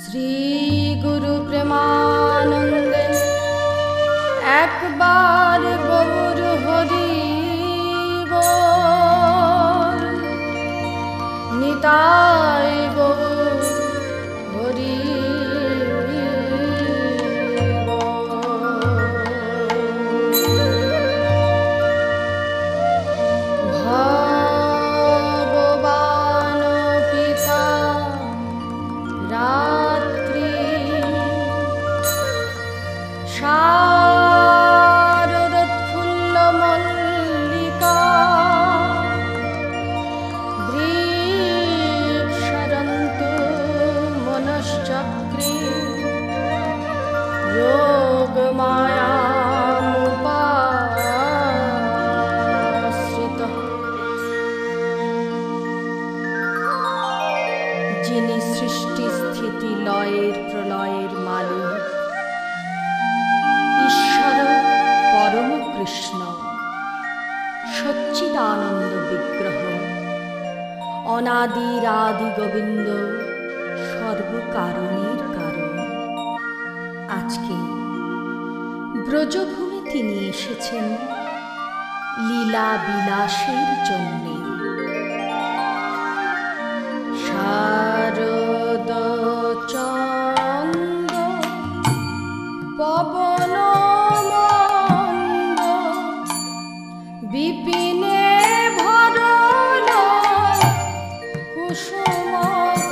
শ্রী গুরু প্রেমানন্দে একবার গৌর হরি বল, নিতাই গৌর হরি ভগবান পিতা রাত্রি শারদোৎফুল্ল মল্লিকা বৃক্ষরন্তু মনশ্চক্রে যোগমায়ামুপাশ্রিতঃ। যিনি সৃষ্টি স্থিতি লয়ের প্রলয়ের মালিক, ঈশ্বর পরম কৃষ্ণ সচ্চিদানন্দ বিগ্রহ, অনাদির আদি গোবিন্দ, সর্বকারণের কারণ। আজকে ব্রজভূমে তিনি এসেছেন লীলা বিলাসের জন্যে। শারদ চন্দ্র পবন মন্দ বিপিনে ভরল কুসুম গন্ধ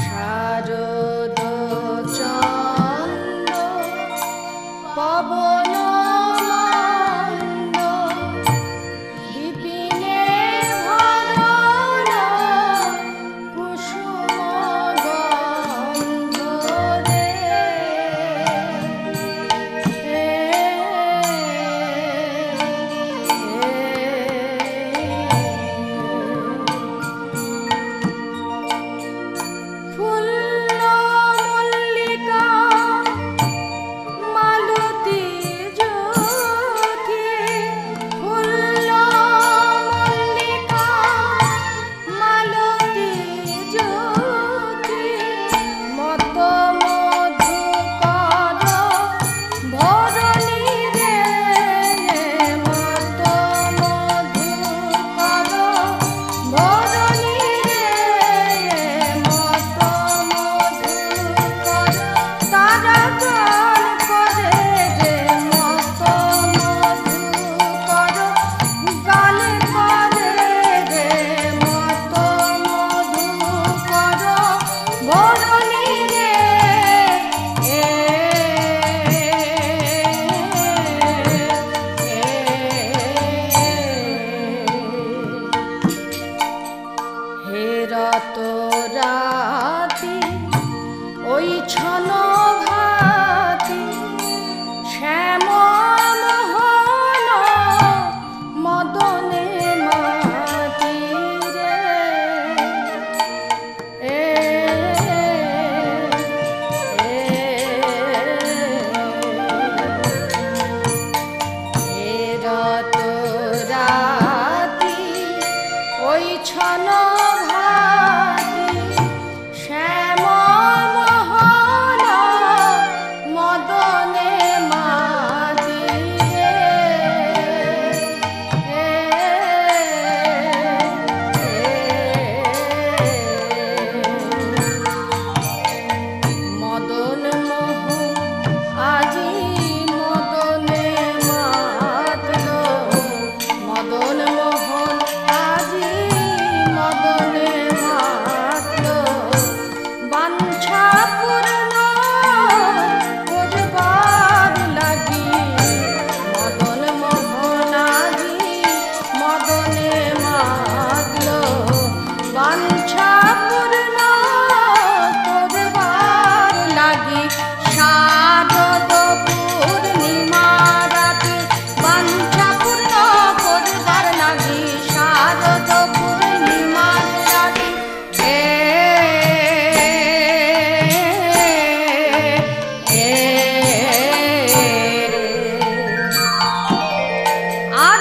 শারদ চন্দ্র পবন মন্দ বিপিনে ভরল কুসুম গন্ধ ফুল্ল মল্লিকা মালতী জ্যোতি, ফুল্ল মল্লিকা মালতী জ্যোতি, মত মধুকর ভরণী রে, মত মধুকর ভরণী রে, মত মধুকর তারা গান করে রে, মত মধুকর গান করে রে, মত মধুকর ভরণী রে। হে রত রাতি ওই ছন ভাতি, শ্যাম মোহন মদনে মাতি রে, হে রত রাতি ওই ছন ভাতি, শ্যাম মোহন মদনে মাতি মদন মোহন আজি মদনে মাতল, মদন মোহন আজি মদনে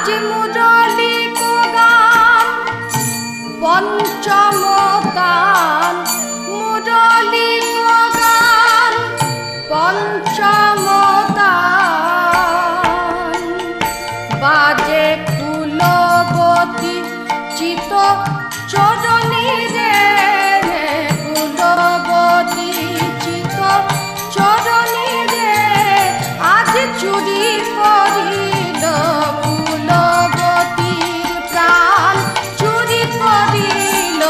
আজ মুরলি গান পঞ্চম তান, মুরলি গান পঞ্চম তান, বাজে কুলবতী চিত চরণী রে, কুলবতী চিত চরণী রে, আজ চুরি করিল কুলবতীর প্রাণ, চুরি করিল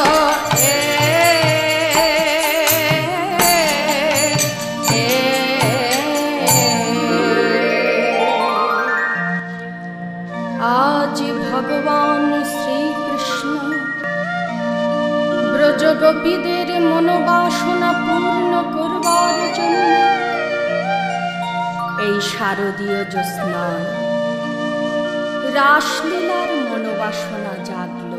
আজ ভগবান শ্রীকৃষ্ণ ব্রজগোপীদের মনোবাসনা পূর্ণ করবার জন্য এই শারদীয় জ্যোৎস্নায় রাসলীলার মনোবাসনা জাগল।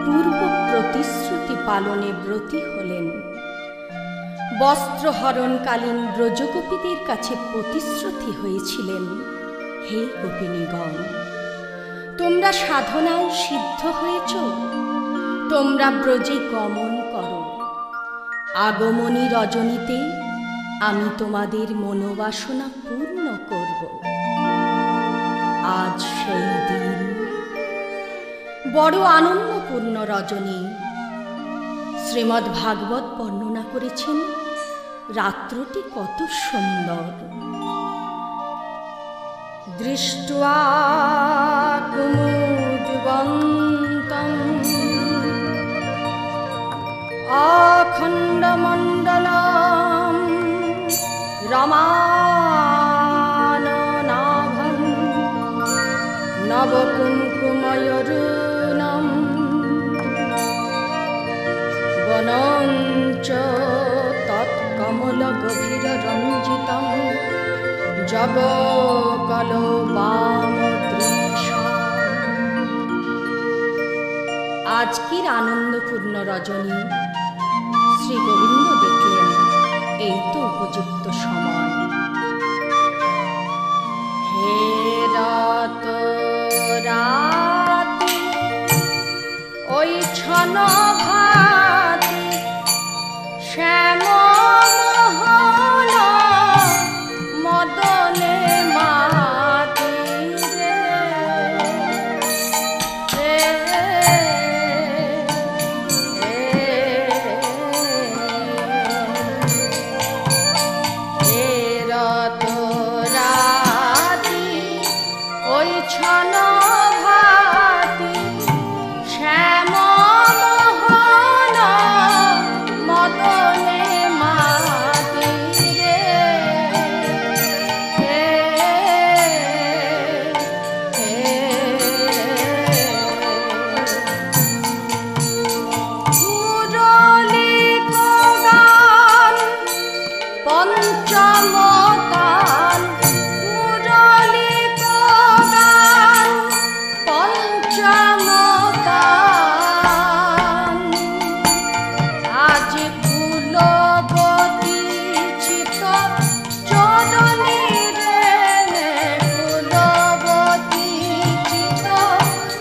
পূর্ব প্রতিশ্রুতি পালনে ব্রতী হলেন। বস্ত্রহরণকালীন ব্রজগোপীদের কাছে প্রতিশ্রুতি হয়েছিলেন, হে গোপিনীগণ, তোমরা সাধনায় সিদ্ধ হয়েছ, তোমরা ব্রজে গমন করো। আগমনী রজনীতে আমি তোমাদের মনোবাসনা পূর্ণ করব। আজ সেই দিন, বড় আনন্দপূর্ণ রজনী। শ্রীমদ্ ভাগবত বর্ণনা করেছেন রাত্রটি কত সুন্দর। দৃष्ट्वा কুমুদবন্তং অখণ্ডমণ্ডলম রমাননাভং নবকুঙ্কুময়রুণম বনঞ্চ তৎকমলগভীররঞ্জিতম আজকের আনন্দপূর্ণ রজনী শ্রী গোবিন্দ দেখলেন এই তো উপযুক্ত সময়। হে রাত রাতি ওই ছন ভাতি শ্যাম মোহন মদনে মাতি রে, রাত রাতি ওই ছন ভাতি শ্যাম মোহন মদনে মাতি রে, মুরলি গান পঞ্চম তান, মুরলি গান পঞ্চম তান, আজ কুলবতী চিত চরণী রে, কুলবতী চিত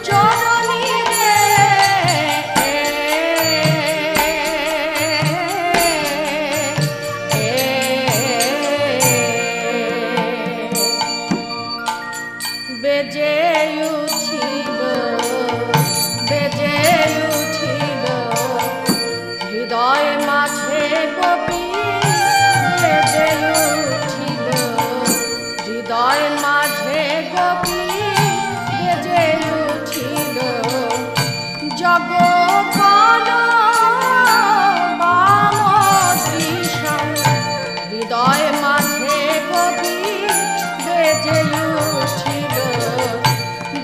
চরণী রে, বেজে উঠিল, বেজে উঠিল হৃদয় মাঝে গোপী, বেজে উঠিল হৃদয় মাঝে গোপী, বেজে উঠিল জগৎ বাম দৃশ্যম, হৃদয় মাঝে গোপী বেজে উঠিল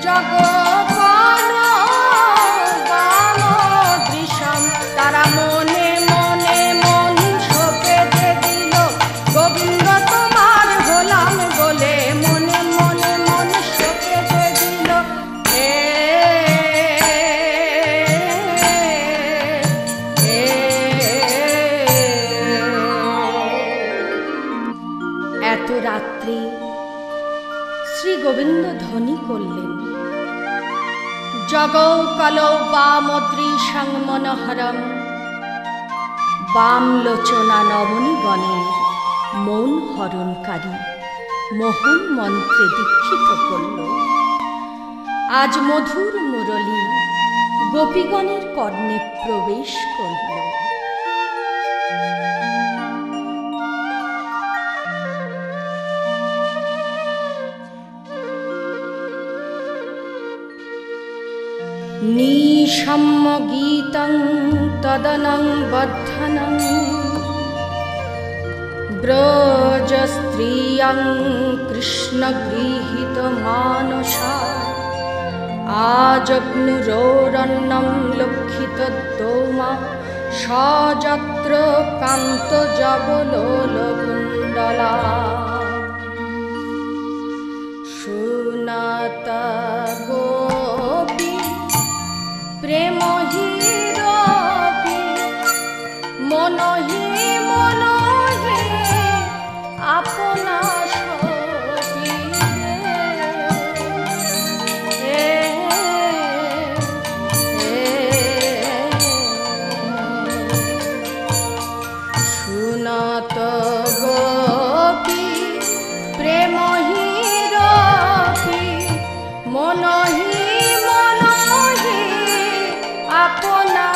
জগৎ বাম দৃশ্যম। তারা মনে মনে মন সপে যে দিল, গোবিন্দ তোমার হলাম বলে, মনে মনে মন সপে যে দিল। এত রাত্রি শ্রী গোবিন্দ ধ্বনি করলেন, জগৌ কলৌ বামদৃশং মনোহরম, বামলোচনা নবনীগণের মন হরণকারী মোহন মন্ত্রে দীক্ষিত করল। আজ মধুর মুরলী গোপীগণের কর্ণে প্রবেশ করল। নিঃসম্য গীতং তদনং বর্ধনং, ব্রজ স্ত্রিয়ং কৃষ্ণ গৃহীত মানসা, আজগ্নুরোরণ্যং লক্ষিত দৌমা, সযত্র কান্ত জবলোল কুণ্ডলা। শুনাত গোপী প্রেমহি রবি, মনহি মনহি আপনা শুনত গোপী প্রেমহি রবি, মনহি মনহি আপনা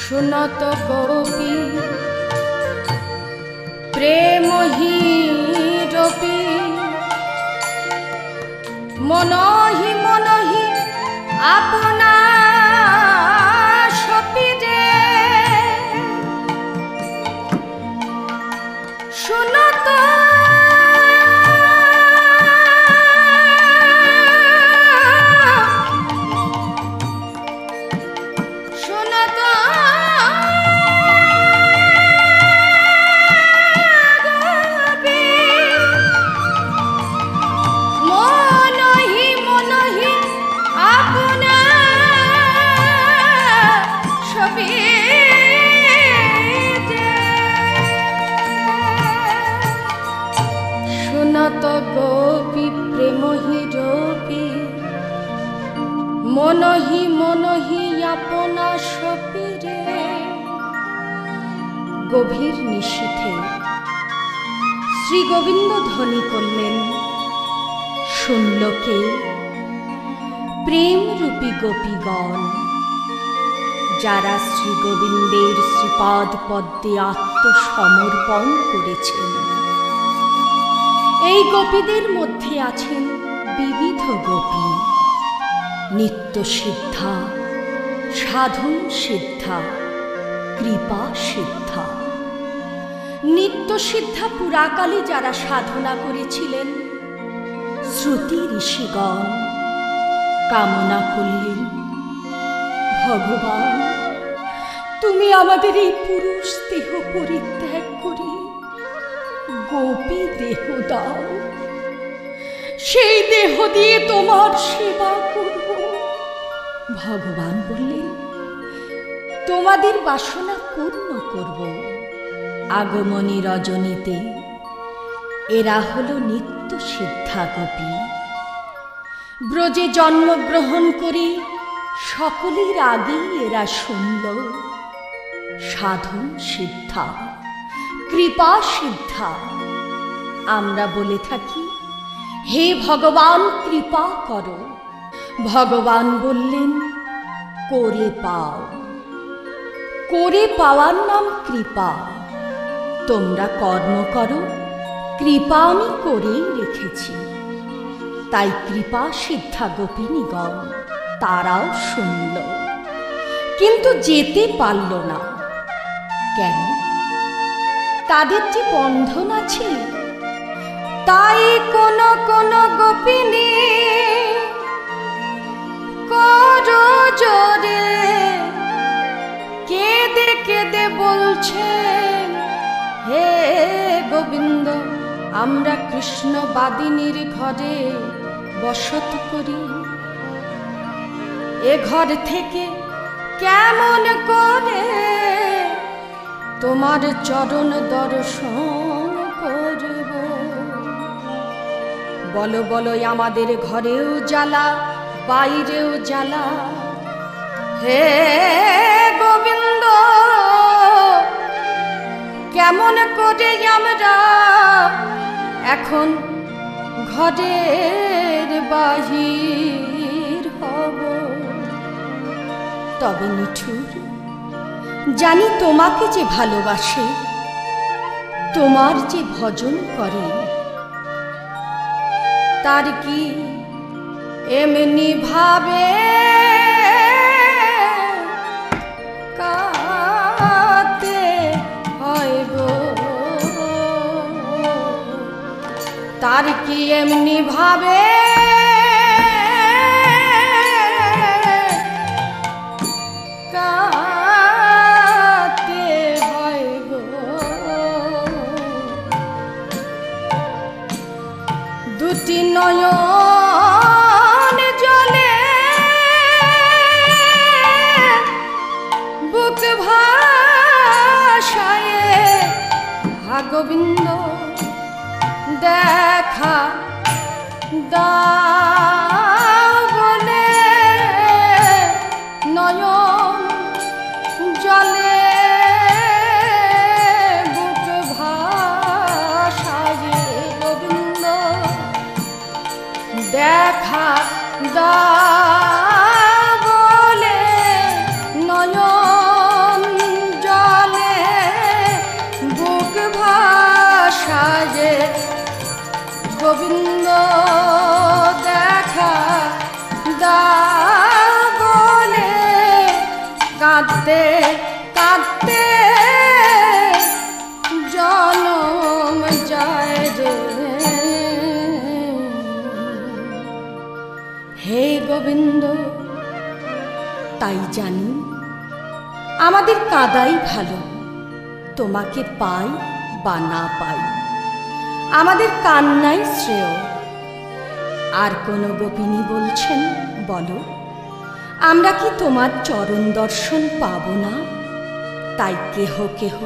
শুনত গোপী প্রেমহি রবি, মনহি মনহি আপনা সপিরে। শুনত গোপী প্রেমহি রবি, মনহি মনহি আপনা সপিরে। গভীর নিশীথে শ্রী গোবিন্দ ধ্বনি করলেন, শুনল কে? প্রেম রূপী গোপীগণ, যারা শ্রী গোবিন্দের শ্রীপাদ পদ্মে আত্মসমর্পণ করেছেন। এই গোপীদের মধ্যে আছেন বিবিধ গোপী, নিত্য সিদ্ধা, সাধন সিদ্ধা, কৃপা সিদ্ধা। নিত্য সিদ্ধা পুরাকালে যারা সাধনা করেছিলেন, শ্রুতি ঋষিগণ কামনা করলেন, ভগবান তুমি আমাদের এই পুরুষ দেহ পরিত্যাগ করি গোপী দেহ দাও, সেই দেহ দিয়ে তোমার সেবা করব। ভগবান বললেন, তোমাদের বাসনা পূর্ণ করব। আগমনী রজনীতে এরা হলো নিত্য সিদ্ধা গোপী। ব্রজে জন্মগ্রহণ করি সকলের আগেই এরা শুনল সাধন সিদ্ধা, কৃপা সিদ্ধা। আমরা বলে থাকি, হে ভগবান কৃপা করো। ভগবান বললেন, করে পাও। করে পাওয়ার নাম কৃপা। তোমরা কর্ম করো, কৃপা আমি করেই রেখেছি। তাই কৃপা সিদ্ধা গোপিনীগণ তারাও শুনল, কিন্তু যেতে পারল না। কেন? তাদের যে বন্ধন আছে। তাই কোন কোন গোপিনী করো জোরে কেঁদে কেঁদে বলছেন, হে গোবিন্দ, আমরা কৃষ্ণ বাদিনীর ঘরে বসত করি। এ ঘর থেকে কেমন করে তোমার চরণ দর্শন করব? বলো বলো, আমাদের ঘরেও জ্বালা, বাইরেও জ্বালা। হে গোবিন্দ, কেমন করে আমরা এখন ঘরের বাহির হব? তবে নিঠুর, জানি তোমাকে যে ভালোবাসে, তোমার যে ভজন করে, তার কি এমনি ভাবে কাঁদতে হয় গো? তার কি এমনি ভাবে কাঁদতে হয় গো? দুটি নয়ন জলে বুক ভাসায়, হা গোবিন্দ দেখা দাও বলে নয়ন জলে বুক ভাসায়। গোবিন্দ দেখা দাও বলে নয়ন জলে বুক ভাসায়। গোবিন্দ দেখা দাও বলে কাঁদতে কাঁদতে জনম যায় রে। হে গোবিন্দ, তাই জানি আমাদের কাঁদাই ভালো, তোমাকে পাই বা না পাই। আমাদের কান্নাই শ্রেয়। আর কোন গোপিনী বলছেন, বলো, আমরা কি তোমার চরণ দর্শন পাব না? তাই কেহ কেহ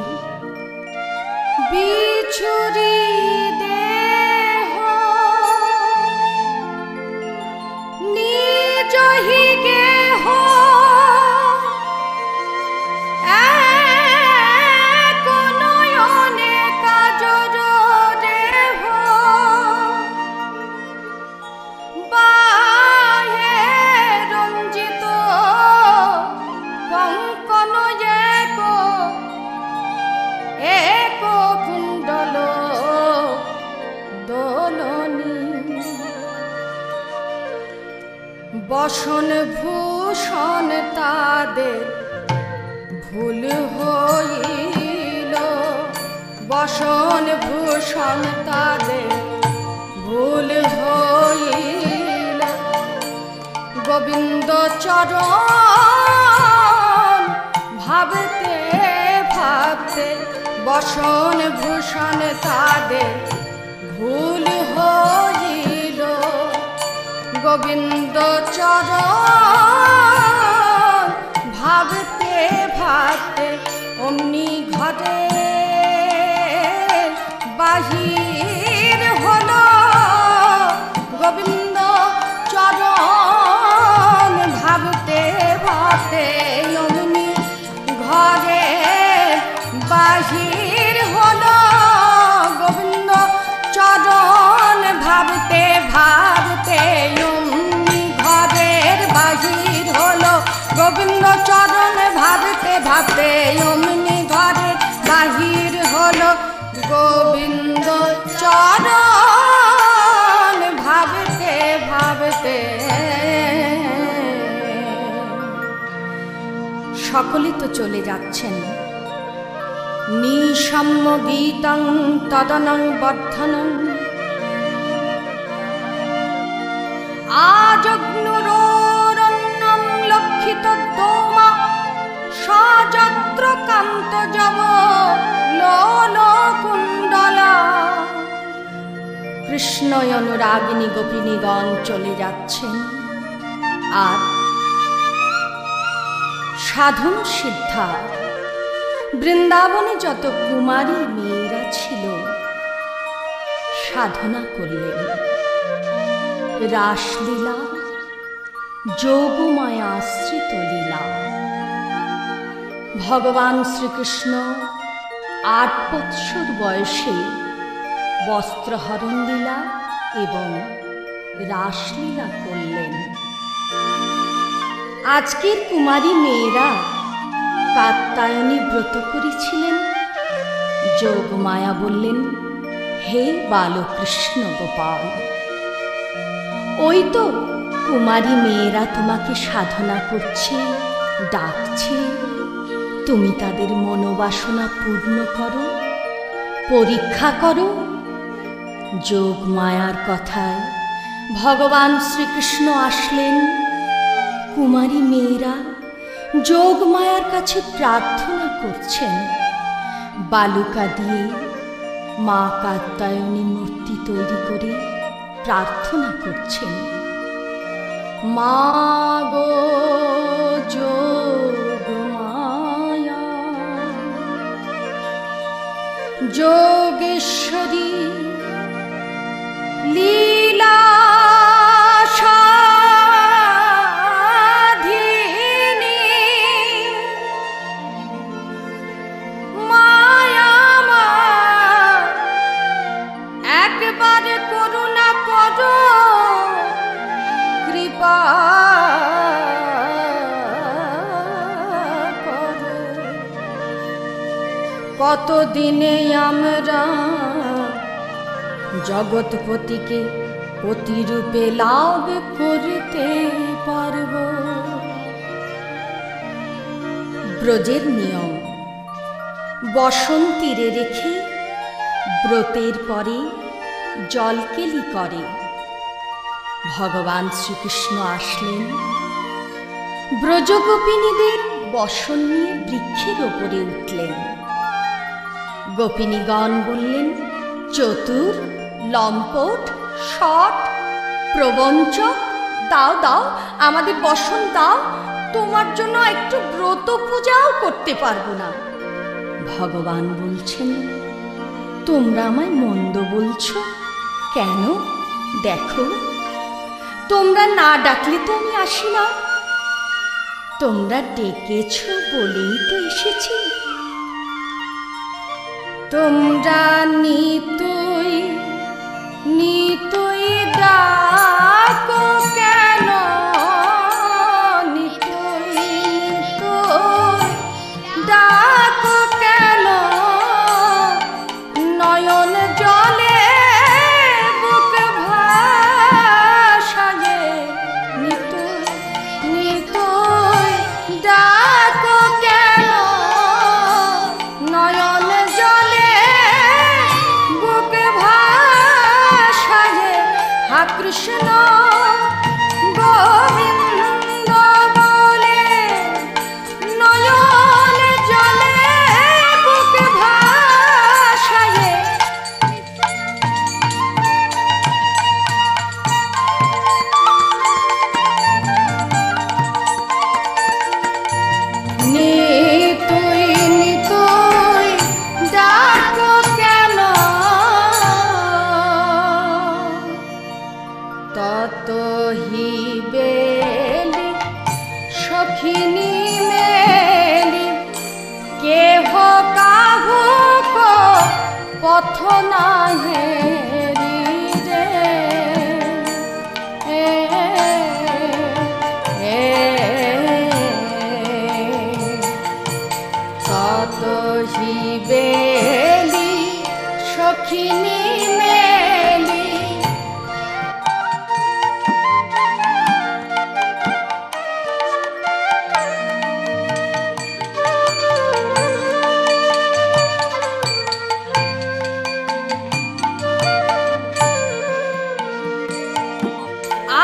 বিছুরি দেহ নিজ হি গেহ বসন ভূষণ তাদের ভুল হইল। বসন ভূষণ তাদের ভুল হইল। গোবিন্দ চরণ ভাবতে ভাবতে বসন ভূষণ তাদের ভুল হইল। গোবিন্দ চরণ ভাবতে ভাবতে অমনি ঘরে বাহির হলো। গোবিন্দ চরণ ভাবতে ভাবতে অমনি ঘরে বাহির হলো। গোবিন্দ চরণ ভাবতে ভাবতে অমনি ঘরের বাহির হলো। গোবিন্দ চরণ ভাবতে ভাবতে অমনি ঘরের বাহির হলো। গোবিন্দ চরণ ভাবতে ভাবতে সকলে তো চলে যাচ্ছেন। নিঃসম্য গীতং তদনং বর্ধনং আজগ্নুরোরণ্যং লক্ষিত দোমা সযত্র কান্ত যব লোল কুণ্ডলা। কৃষ্ণ অনুরাগিনী গোপিনীগণ চলে যাচ্ছেন। আর সাধন সিদ্ধা বৃন্দাবনে যত কুমারী মেয়েরা ছিল সাধনা করলেন। রাসলীলা, যোগমায়া আশ্রিত লীলা। ভগবান শ্রীকৃষ্ণ 8 বৎসর বয়সে বস্ত্রহরণ লীলা এবং রাসলীলা করলেন। আজকের কুমারী মেয়েরা কাত্যায়নী ব্রত করেছিলেন। যোগমায়া বললেন, হে বালকৃষ্ণ গোপাল, ওই তো কুমারী মেয়েরা তোমাকে সাধনা করছে, ডাকছে, তুমি তাদের মনোবাসনা পূর্ণ করো, পরীক্ষা করো। যোগমায়ার কথায় ভগবান শ্রীকৃষ্ণ আসলেন। কুমারী মেয়েরা যোগমায়ার কাছে প্রার্থনা করছেন। বালুকা দিয়ে মা কাত্যায়নী মূর্তি তৈরি করে প্রার্থনা করছেন, মা গো যোগমায়া, যোগেশ্বরী লীলা কতদিনে আমরা জগৎপতিকে পতিরূপে লাভ করতে পারব। ব্রজের নিয়ম, বসন্তীরে রেখে ব্রতের পরে জলকেলি করে। ভগবান শ্রীকৃষ্ণ আসলেন। ব্রজগোপিনীদের বসন নিয়ে বৃক্ষের ওপরে উঠলেন। গোপিনীগণ বললেন, চতুর, লম্পট, শট, প্রবঞ্চক, দাও দাও, আমাদের বসন দাও, তোমার জন্য একটু ব্রত পূজাও করতে পারবো না। ভগবান বলছেন, তোমরা আমায় মন্দ বলছো কেন? দেখো, তোমরা না ডাকলে তো আমি আসি না, তোমরা ডেকেছ বলেই তো এসেছি। তোমরা নিতুই নিতুই ডাকো কেন? নিতুই নিতুই ডাকো কেন? নয়ন জলে বুক ভাসায়ে নিতুই নিতুই ডাকো কেন? নয়ন জলে বুক ভাসায়ে হা কৃষ্ণ গোবিন্দ বলে নয়ন জলে পথ নাহি রে কত হিবেলি সখিনী মেলি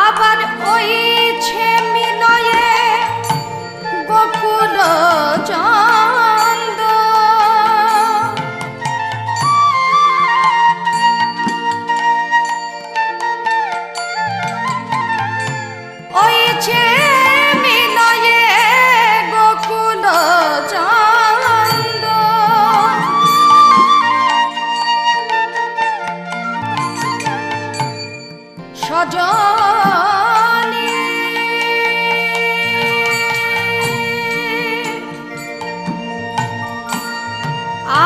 আবার ওইছে মিলয়ে গোকুল চন্দ ওইছে মিলয়ে গোকুল চন্দ সজনী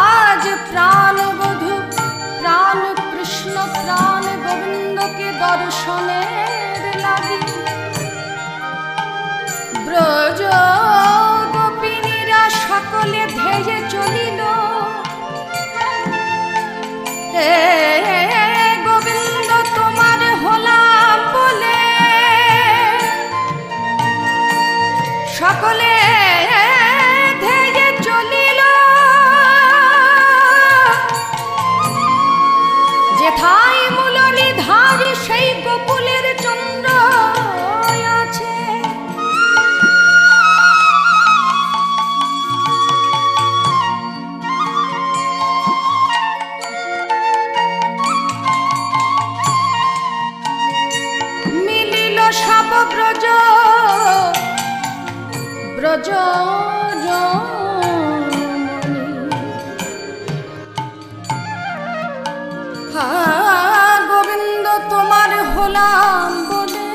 আজ প্রাণবধূ প্রাণ কৃষ্ণ প্রাণ গোবিন্দকে দর্শনের লাগি ব্রজ গোপিনীরা সকলে ধেয়ে চলিল গোবিন্দ তোমার হলাম বলে সকলে ধেয়ে চলিল যেথায় মুরলী ধারী সেই গোকুলের চন্দ্র আছে মিলিল সব ব্রজ ব্রজ গোবিন্দ তোমার হলাম বলে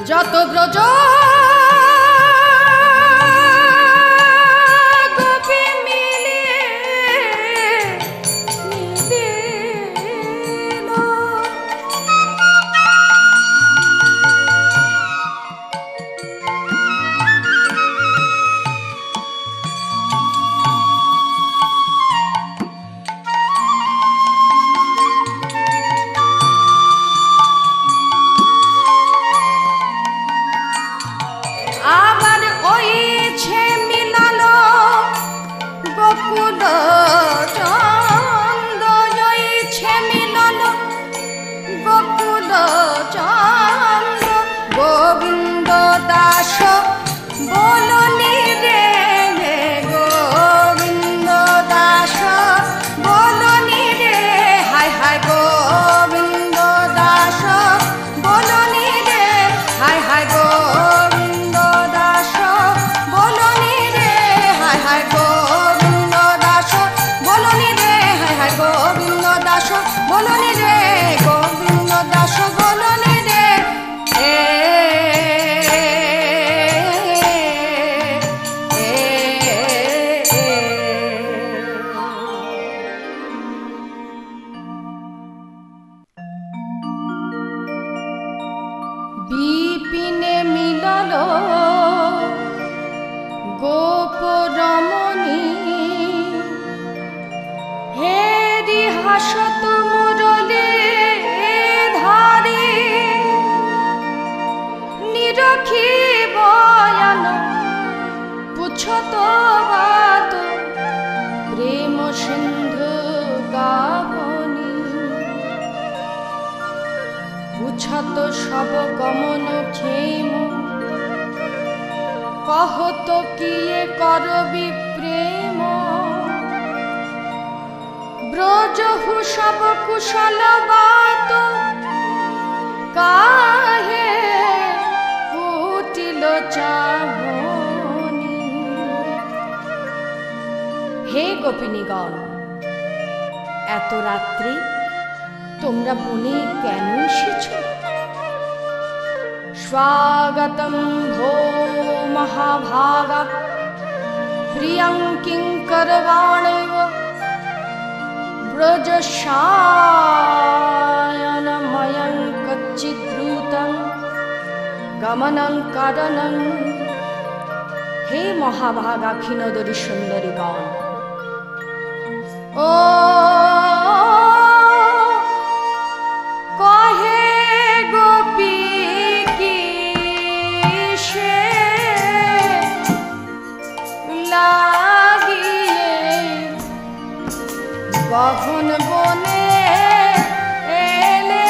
যত ব্রজ গোপী মিলে মিলিল আবার ওইছে মিলালো গোকুল চন্দ ওইছে মিলালো গোকুল চন্দ গোবিন্দ দাস বলনি রে গোবিন্দ দাস বলনি রে হায় হায় গোবিন্দ দাস বলনি রে হায় হায় গোবিন্দ দাস বলনি রে হায় হায় গোবিন্দ দাস বলনি রে হায় হায় গোবিন্দ দাস বলনি রে গোবিন্দ দাস বলনি রে বিপিনে মিলল গোপ রমণী হেরি হাসত মুরলী ধারী নিরখি বয়ান পুছত বাত প্রেম সিন্ধু গাবনী পুছত সব গমন ক্ষেম কহত কিয়ে করবি প্রেম ব্রজহু সব কুশল বাত কাহে কুটিল চাবনি হে গোপিনীগণ এত রাত্রি তোমরা বনে কেন এসেছ? স্বাগতম ভো মহাভাগা प्रियं किङ्करवाणैव व्रजशायनमयं कच्चिद्रुतं गमनं कारणं। हे महाभागा ক্ষীণদরি সুন্দরীগণ, ও কহে গোপী কি সে লাগিয়ে গহন বনে এলে,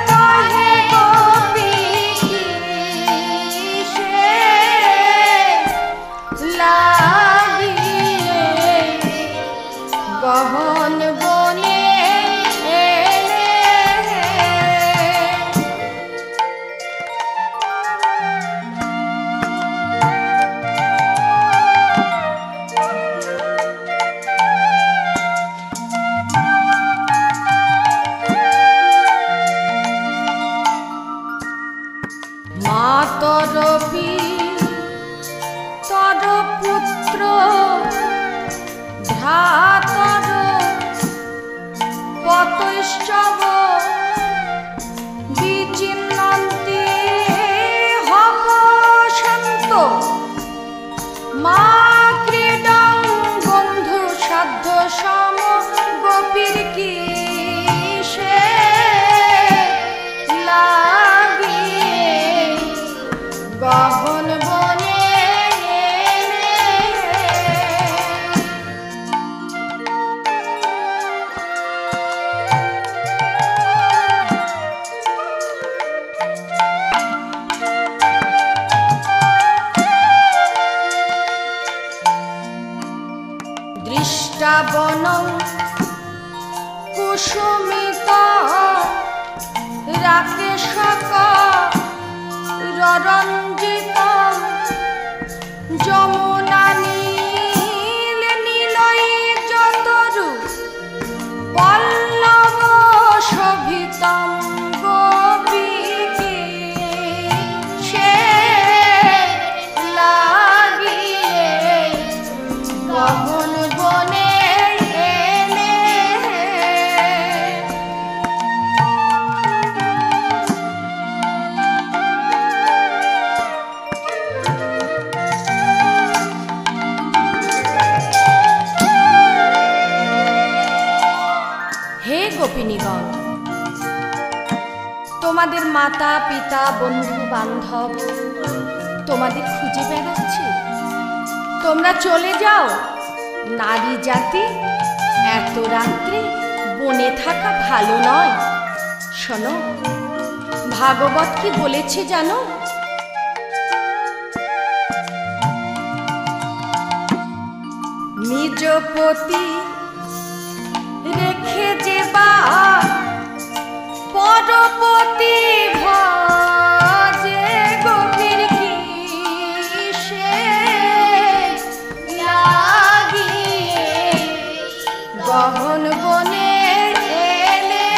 কহে গোপী কি সে লাগিয়ে গহন বনে এলে। মা তরপি তর পুত্র ভ্রাতর পতৈশ্চব বিচিন্নন্তি হবসন্ত। মা ক্রীডং বন্ধু সাধ্য সম গোপীর কি সে লাগিয়ে গহন বনে এলে। দৃষ্টাবনং কুসুমিত রাকেশক রঞ্জিত যমুনা নীল নীলয়ী যতরু পল্লব শোভিতম গোপী কি সে লাগিয়ে গহন বনে এলে। হে গোপিনীগণ, তোমাদের মাতা পিতা বন্ধু বান্ধব তোমাদের খুঁজে বেড়াচ্ছে। তোমরা চলে যাও। নারী জাতি এত রাত্রে বনে থাকা ভালো নয়। শোনো, ভাগবত কি বলেছে জানো? নিজ পতি রেখে যেবা পরপতি ভজে গোপীর কি সে লাগিয়ে গহন বনে এলে।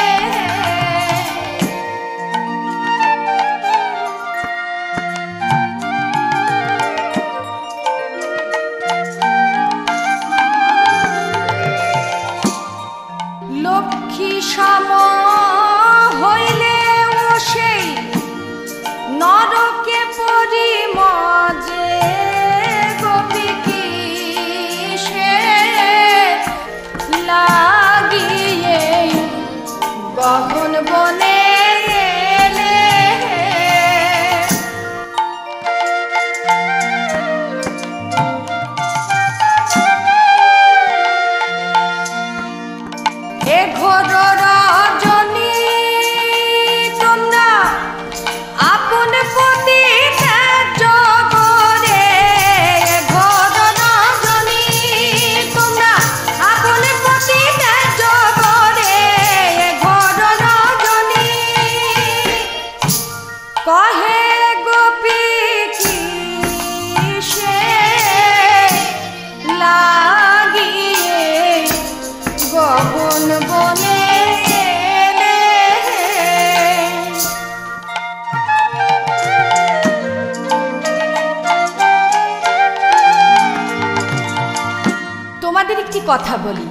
কথা বলি,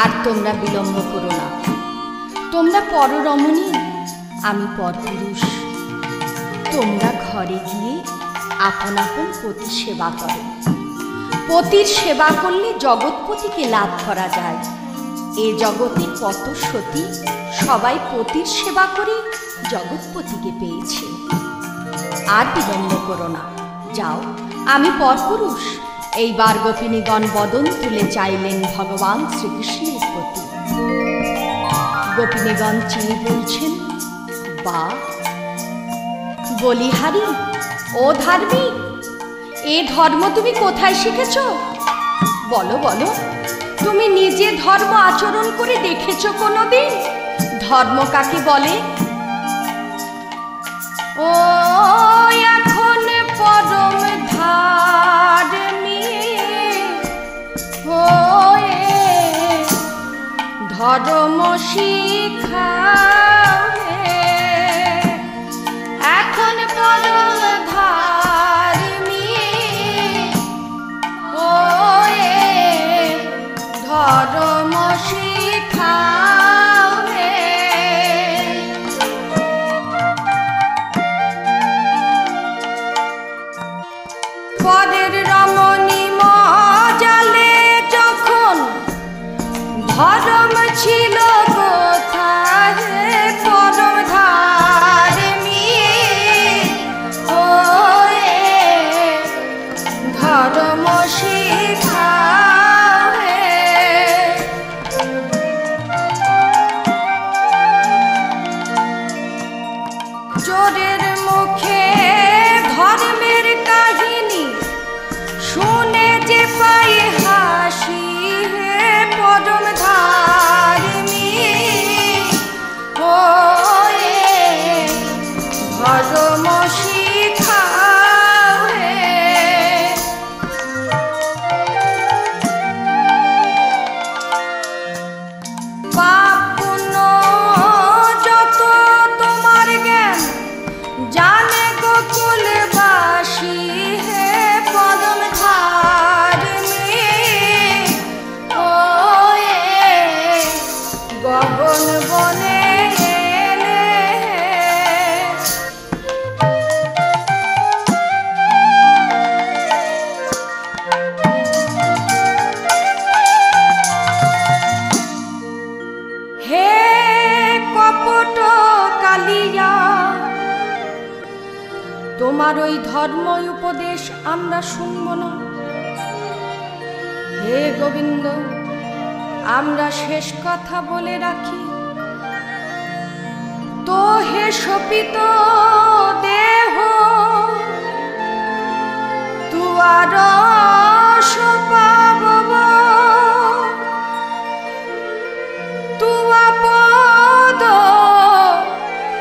আর তোমরা বিলম্ব করো না। তোমরা পররমণী, আমি পরপুরুষ। তোমরা ঘরে গিয়ে আপন আপন পতি সেবা করো। পতির সেবা করলে জগৎপতিকে লাভ করা যায়। এ জগতে কত সতী সবাই পতির সেবা করে জগৎপতিকে পেয়েছে। আর বিলম্ব করো না, যাও, আমি পরপুরুষ। এইবার গোপিনীগণ বদন তুলে চাইলেন ভগবান শ্রীকৃষ্ণের প্রতি। গোপিনীগণ চেয়ে বলছেন, বা বলিহারি, ও ধার্মিক, এ ধর্ম তুমি কোথায় শিখেছ? বলো বলো, তুমি নিজে ধর্ম আচরণ করে দেখেছ কোনোদিন? ধর্ম কাকে বলে? ও এখন পরম ধার্মিক হয়ে ধর্ম শিখাবে। এখন পরম ধার্মিক হয়ে ধর্ম শিখাবে। পরের রমণী মজালে যখন ধর্ম ছিল কোথায়? পরম ধার্মিক হয়ে ধর্ম শিখাবে। চোরের মুখে ধর্মের কাহিনী শুনে যে পাই হাসি। হে পরম ধার্মিক হয়ে ধর্ম শিখাবে। পাপ পুণ্য যত তোমার জ্ঞান জানে গোকুলবাসী। হে পরম ধার্মিক হয়ে গগন বনে এলে। হে কপট কালিয়া, তোমার ওই ধর্ম উপদেশ আমরা শুনব না। হে গোবিন্দ, আমরা শেষ কথা বলে রাখি। তো হে শোপিত দেহ, তুয়ার পাবব, তুয়া পদ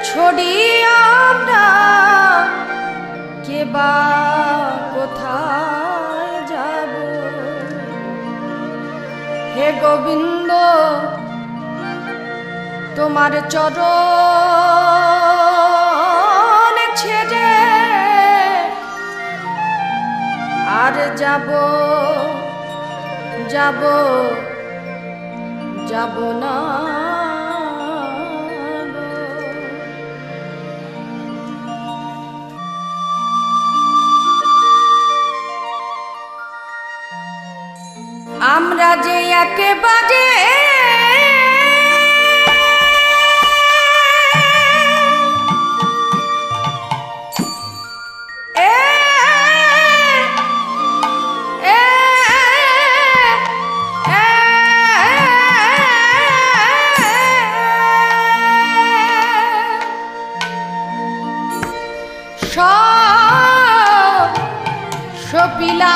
ছড়িয়া আমরা কেবা কোথায় যাব? হে গোবিন্দ, তোমার চরণ ছেড়ে আর যাব যাব যাব না। আমরা যে একেবারে সপিলা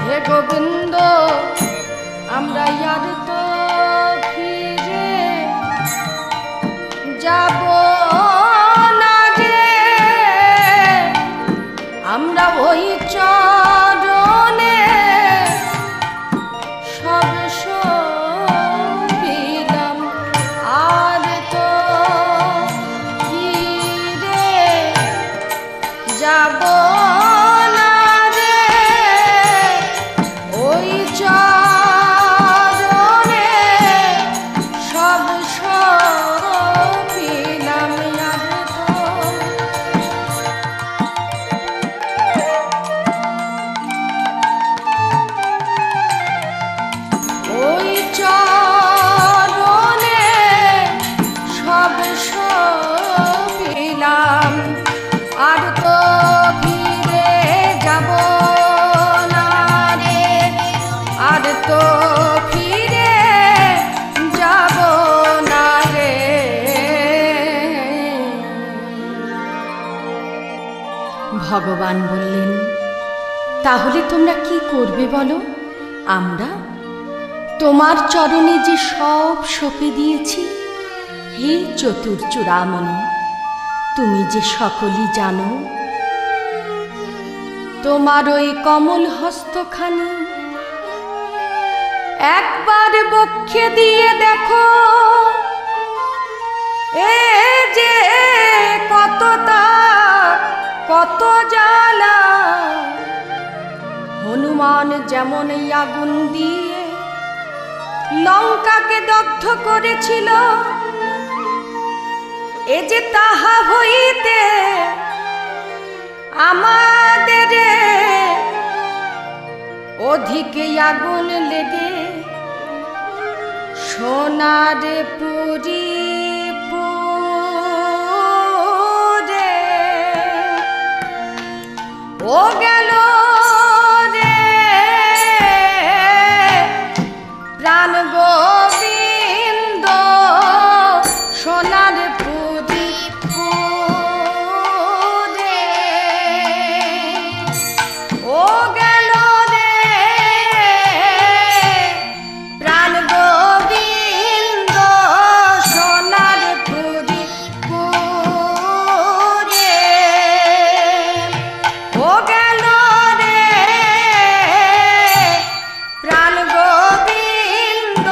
হে গোবিন্দ, আমরা আর তো ফিরে যাব না রে। আমরা ওই চরণে সব সপিলাম, আর তো ফিরে ভগবান বললেন, তাহলে তোমরা কি করবে বলো? আমরা তোমার চরণে যে সব সঁপে দিয়েছি, হে চতুর্চূড়ামণি, তুমি যে সকলই জানো। তোমার ওই কমল হস্তখানি একবার বক্ষে দিয়ে দেখো, এ যে কত তাপ, কত জ্বালা। হনুমান যেমন আগুন দিয়ে লঙ্কাকে দগ্ধ করেছিল, এ যে তাহা হইতে আমাদের অধিকে আগুন লেগে সোনার পুরী পুরে ও গেল রে প্রাণ গোবিন্দ, সোনার পুরী পুরে ও গেল রে প্রাণ গোবিন্দ, সোনার পুরী পুরে ও গেল রে প্রাণ গোবিন্দ,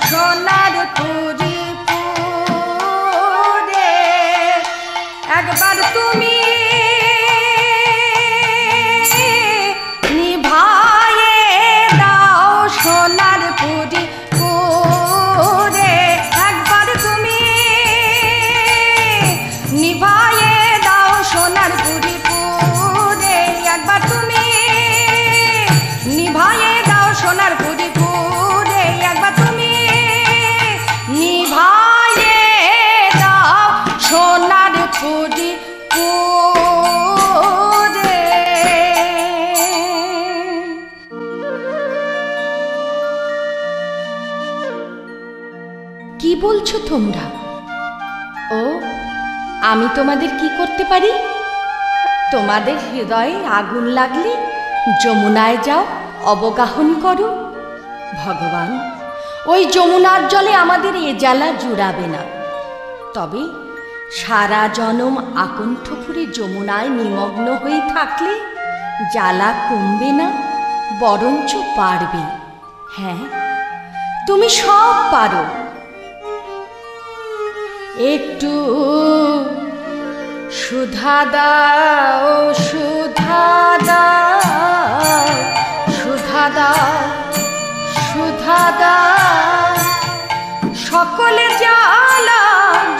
সোনার পুরী পুরে। একবার তুমি নিভায়ে দাও সোনার পুরী পুরে, একবার তুমি নিভায়ে দাও সোনার পুরী পুরে, একবার তুমি নিভায়ে দাও সোনার পুরী পুরে, একবার তুমি নিভায়ে দাও সোনার পুরী পুরে। কি বলছো তোমরা? ও, আমি তোমাদের কি করতে পারি? তোমাদের হৃদয়ে আগুন লাগলে যমুনায় যাও, অবগাহন করো। ভগবান ওই যমুনার জলে আমাদের এ জ্বালা জুড়াবে না, তবে সারা জনম আকণ্ঠপুরে যমুনায় নিমগ্ন হয়ে থাকলে জ্বালা কমবে না, বরঞ্চ বাড়বে। হ্যাঁ, তুমি সব পারো। একটু সুধা দাও, সুধা দাও, সুধা দাও, সুধা দাও, সকলে জ্বালা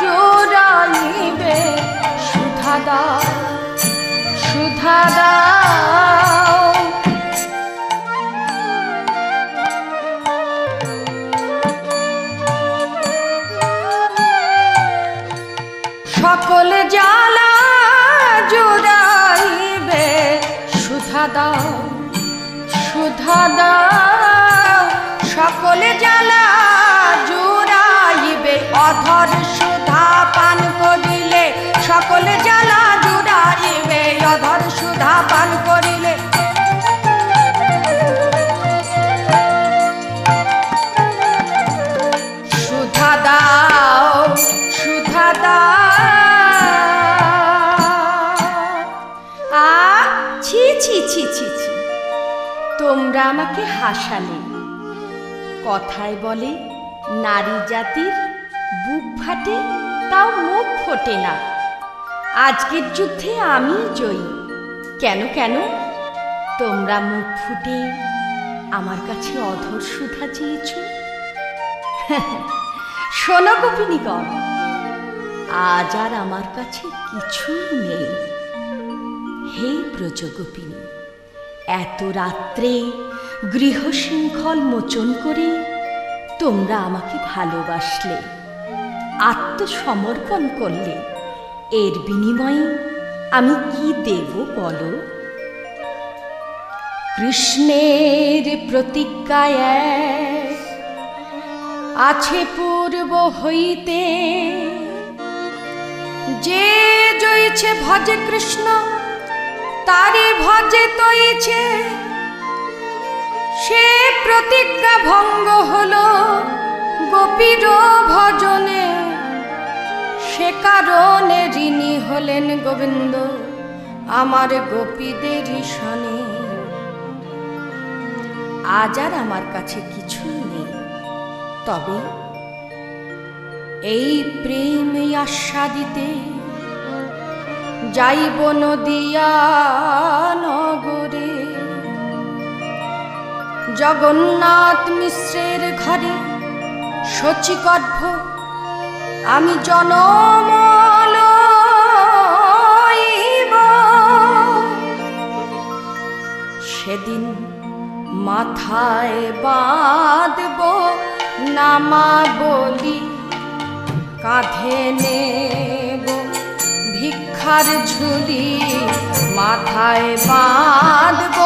জোড়াইবে। সুধা দাও, সুধা দাও, সকলে জ্বালা জোড়াইবে। সুধা দাও, সুধা দাও, সকলে জ্বালা জোড়াইবে। অধর সুধা পান করিলে সকলে জ্বালা জোড়াইবে, অধর সুধা পান করিলে। সুধা দাও, সুধা দাও। ছি ছি ছি ছি ছি, তোমরা আমাকে হাসালে। কথায় বলে নারী জাতির বুক ফাটে, তাও মুখ ফোটে না। আজকের যুদ্ধে আমি জয়ী। কেন কেন? তোমরা মুখ ফুটে আমার কাছে অধর সুধা চেয়েছ। শোনো গোপিনীগণ, আজ আর আমার কাছে কিছুই নেই। হে ব্রজগোপিনী, এত রাত্রে গৃহশৃঙ্খল মোচন করে তোমরা আমাকে ভালোবাসলে, আত্মসমর্পণ করলে। এর বিনিময়ে আমি কি দেব বলো? কৃষ্ণের প্রতিজ্ঞায় আছে পূর্ব হইতে, যে জয়ছে ভজে কৃষ্ণ তারে ভজে তৈছে সে প্রতিজ্ঞা ভঙ্গ হলো গোপীর ভজনে, সে কারণে ঋণী হলেন গোবিন্দ আমার গোপীদের সনে। আজ আর আমার কাছে কিছুই নেই, তবে এই প্রেম আস্বাদিতে যাইব নদিয়া নগরে। জগন্নাথ মিশ্রের ঘরে শচীগর্ভ আমি জনম লইব, সেদিন মাথায় বাঁধব নামাবলি, কাঁধে নেব ভিক্ষার ঝুলি, মাথায় বাঁধব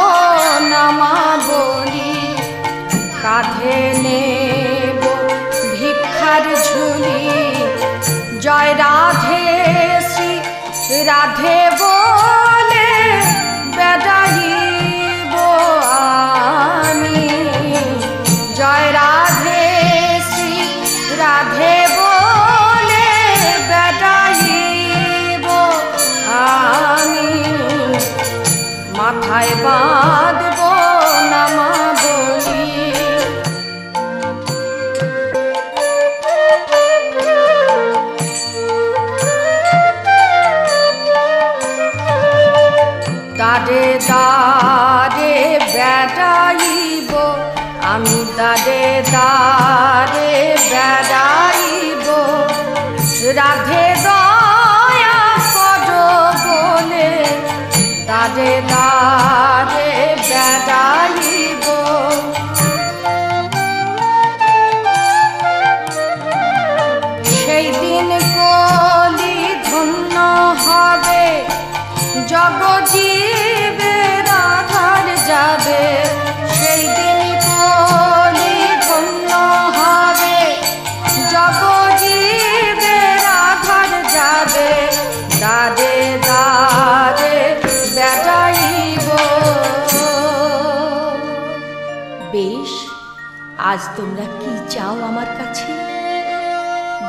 নামাবলি, কাঁধে নেব ভিক্ষার ঝুলি। জয় রাধে শ্রী রাধে বলে বেড়াইব আমি, জয় রাধে শ্রী রাধে বলে বেড়াইব আমি, মাথায় বাঁধব নামাবলি। দাঁড়ে দাঁড়ে বেড়াইব আমি, দাঁড়ে দাঁড়ে বেড়াইব, রাধে দয়া করো বলে দাঁড়ে দাঁড়ে বেড়াইব। সেই দিন কলি ধন্য হবে, জগজীবে রাধার যাবে, সেই দিন কলি ধন্য হবে, জগজীবে রাধার যাবে, দাঁড়ে দাঁড়ে বেড়াইব। বেশ, আজ তোমরা কি চাও আমার কাছে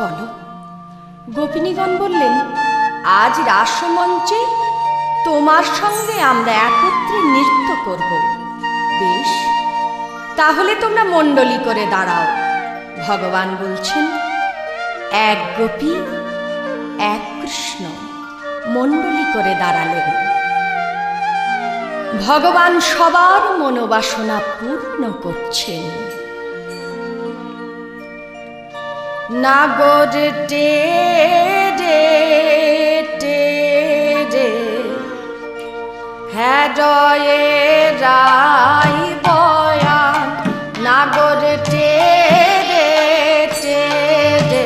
বলো। গোপিনীগণ বললেন, আজ রাসমঞ্চে তোমার সঙ্গে আমরা একত্রে নৃত্য করব। বেশ, তাহলে তোমরা মণ্ডলী করে দাঁড়াও। ভগবান বলছেন, এক গোপী এক কৃষ্ণ মণ্ডলী করে দাঁড়ালেন। ভগবান সবার মনোবাসনা পূর্ণ করছেন। নাগর টে রে টে রে হৃদয়ে রাই বয়ান, নাগর টে রে টে রে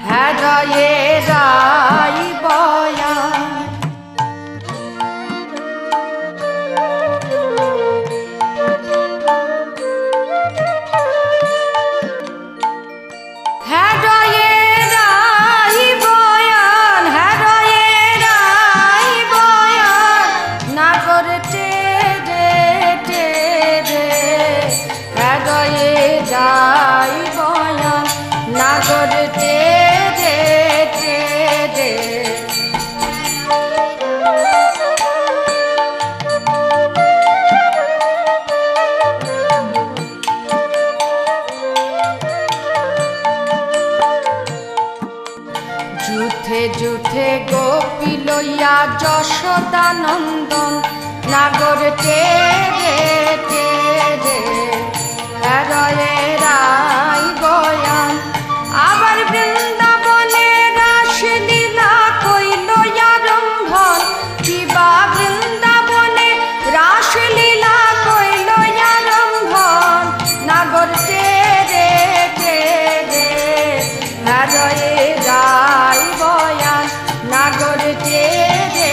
হৃদয়ে রাই বয়ান। যুথে যুথে গোপী লইয়া যশোদানন্দন, নাগর টে রে টে রে হৃদয়ে রাই বয়ান। আবার বৃন্দাবনে রাসলীলা কইল আরম্ভন, কিবা বৃন্দাবনে রাসলীলা কইল আরম্ভন, নাগর টে রে টে রে হৃদয়ে রাই বয়ান, নাগর টে রে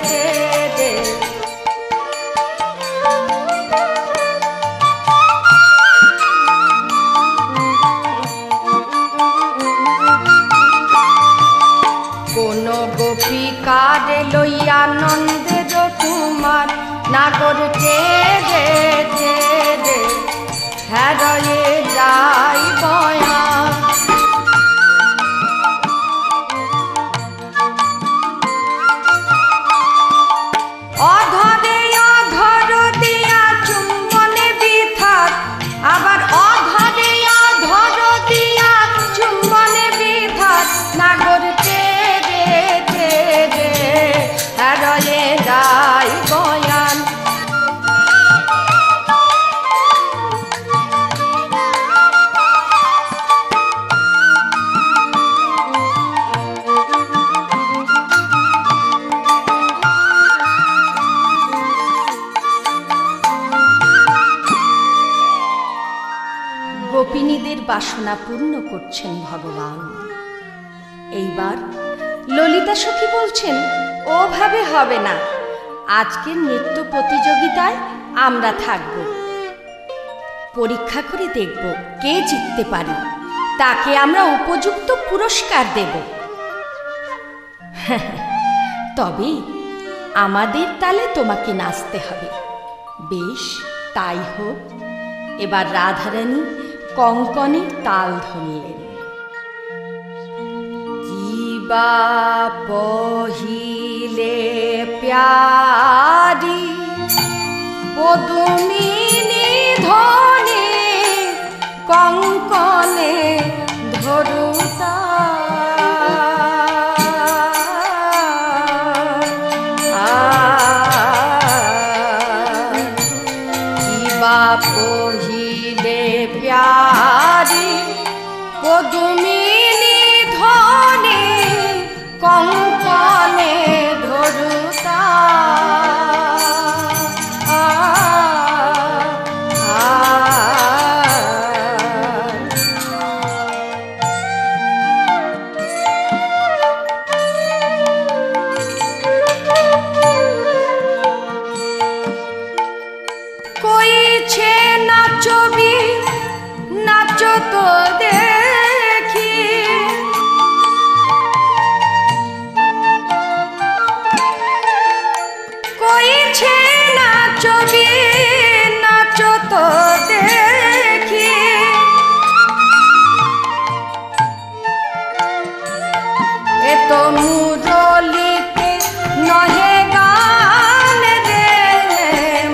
টে রে। কোন গোপী কারে লইয়া নন্দের তোমার নাগর টেরে টেরে হারিয়ে যায় বয়ান। অধরে অধর দিয়া চুম্বনে বিধাত, আবার অধরে অধর দিয়া চুম্বনে বিধাত নাগর টেরে টেরে হারিয়ে যায় বয়ান। গোপিনীদের বাসনা পূর্ণ করছেন ভগবান। এইবার ললিতা সখী বলছেন, ওভাবে হবে না, আজকের নৃত্য প্রতিযোগিতায় আমরা থাকব, পরীক্ষা করে দেখব কে জিততে পারে, তাকে আমরা উপযুক্ত পুরস্কার দেব। তবে আমাদের তালে তোমাকে নাচতে হবে। বেশ, তাই হোক। এবার রাধারানী কঙ্কনের তাল ধরলেন। জীবা পহিলে প্যারি পদুমিনী ধনে কঙ্কনে ধরুতা, জীবা পহিলে প্যারি পদুমিনী ধনে কঙ্কনে ধরুতা, কইছে নাচবি নাচ তো দেখি, কইছে নাচবি নাচ তো দেখি, এ তো মুরলিতে নহে গান রে,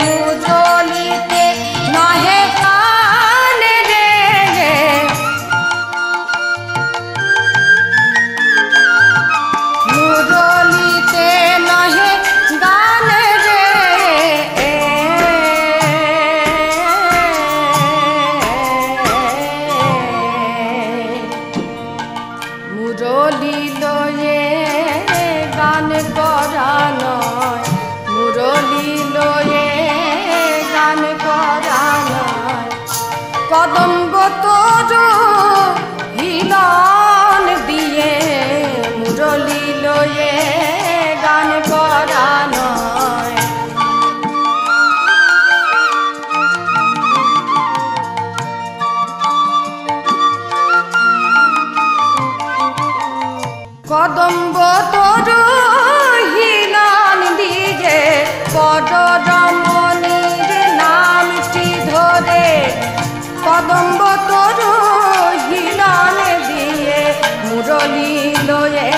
মুরলিতে নহে গান রে, মুরলিতে নহে গান রে, মুরলি লয়ে গান করা নয়, মুরলি লয়ে গান করা নয়, কদম্ব তোর হিলন দিয়ে মুরলি লয়ে গান করা নয়। কদম্ব তোর হিলন দিয়ে পদরমণীর নামটি ধরে, কদম্ব তোর হিলন দিয়ে মুরলি লয়ে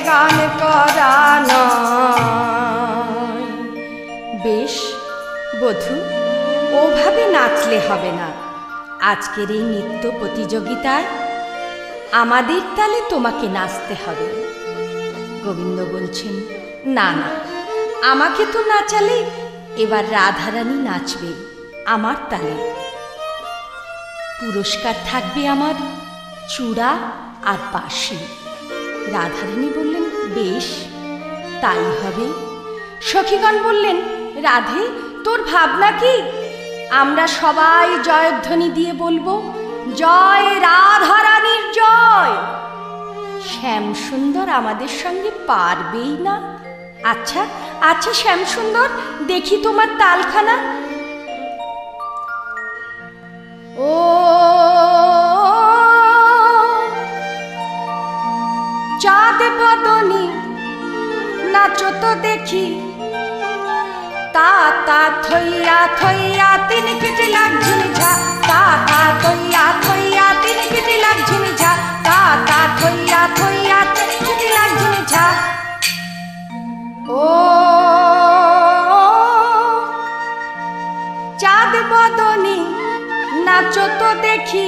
গান করা নয়। বেশ বধূ, ওভাবে নাচলে হবে না। আজকের এই নৃত্য প্রতিযোগিতায় আমাদের তালে তোমাকে নাচতে হবে। গোবিন্দ বলছেন, না না, আমাকে তো নাচালে এবার রাধারানী নাচবে আমার তালে। পুরস্কার থাকবে আমার চূড়া আর বাঁশি। রাধারানী বললেন, বেশ, তাই হবে। সখীগণ বললেন, রাধে, তোর ভাবনা কি? আমরা সবাই জয়ধ্বনি দিয়ে বলবো, জয় রাধারানীর জয়। শ্যামসুন্দর আমাদের সঙ্গে পারবেই না। আচ্ছা আচ্ছা শ্যামসুন্দর, দেখি তোমার তালখানা। ও চাঁদ বদনী নাচো তো দেখি, তা তা থইয়া থইয়া তিন কেটে লাগছেন ঝা, তা তা থইয়া থইয়া তিন কেটে লাগছেন ঝা, তা তা থইয়া থইয়া তিন কেটে লাগছেন ঝা। ও চাঁদ বদনী নাচো তো দেখি,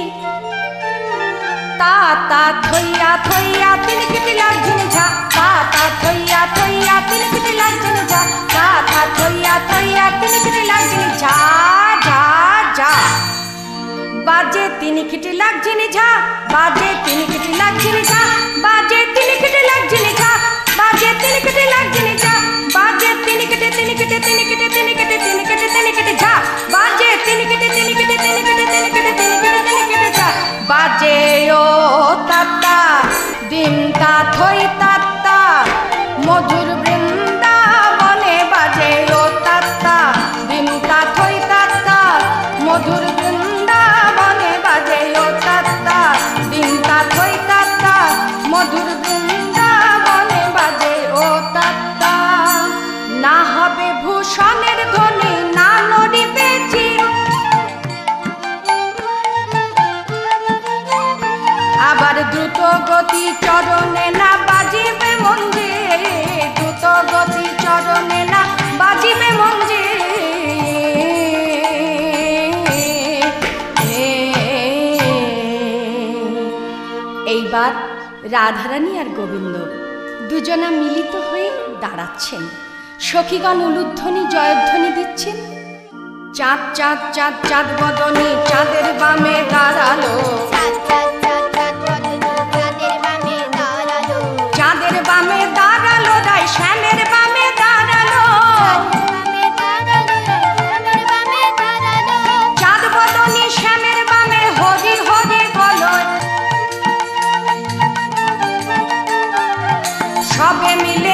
তা তা থইয়া থইয়া তিন কেটে লাগছেন ঝা, তা তা থইয়া থইয়া তিন কেটে লাগছেন ঝা, তা তা থইয়া থইয়া তিন কেটে লাগছেন ঝা ঝা ঝা। বাজে তিন কেটে লাগছেন ঝা, বাজে তিন কেটে লাগছেন ঝা, বাজে তিন কেটে লাগছেন ঝা, বাজে তিন কেটে লাগছেন ঝা, বাজে তিন কেটে তিন কেটে তিন কেটে তিন কেটে তিন কেটে তিন কেটে ঝা, বাজে তিন কেটে তিন কেটে তিন কেটে তিন কেটে তিন কেটে তিন কেটে ঝা। বাজে ও তাতা দিন তা থই তাতা মধুর বৃন্দাবনে, বাজে ও তাতা দিন তা থই তাতা মধুর বৃন্দাবনে, বাজে ও তাতা দিন তা থই তাতা মধুর বৃন্দাবনে, বাজে ও তাতা। না হবে ভূষণের ধ্বনি না নড়িবে চির, আবার দ্রুত গতি চরণে না বাজিবে মঞ্জির, দ্রুত গতি চরণে না বাজিবে মঞ্জির। এইবার রাধারানী আর গোবিন্দ দুজনা মিলিত হয়ে দাঁড়াচ্ছেন, সখীগণ উলুধ্বনি জয়ধ্বনি দিচ্ছেন। চাঁদ চাঁদ চাঁদ চাঁদ বদনী চাঁদের বামে দাঁড়ালো, চাঁদের বামে দাঁড়ালো রাই শ্যামের বামে দাঁড়ালো, চাঁদ বদনী শ্যামের বামে হরি হরি বলো, সবে মিলে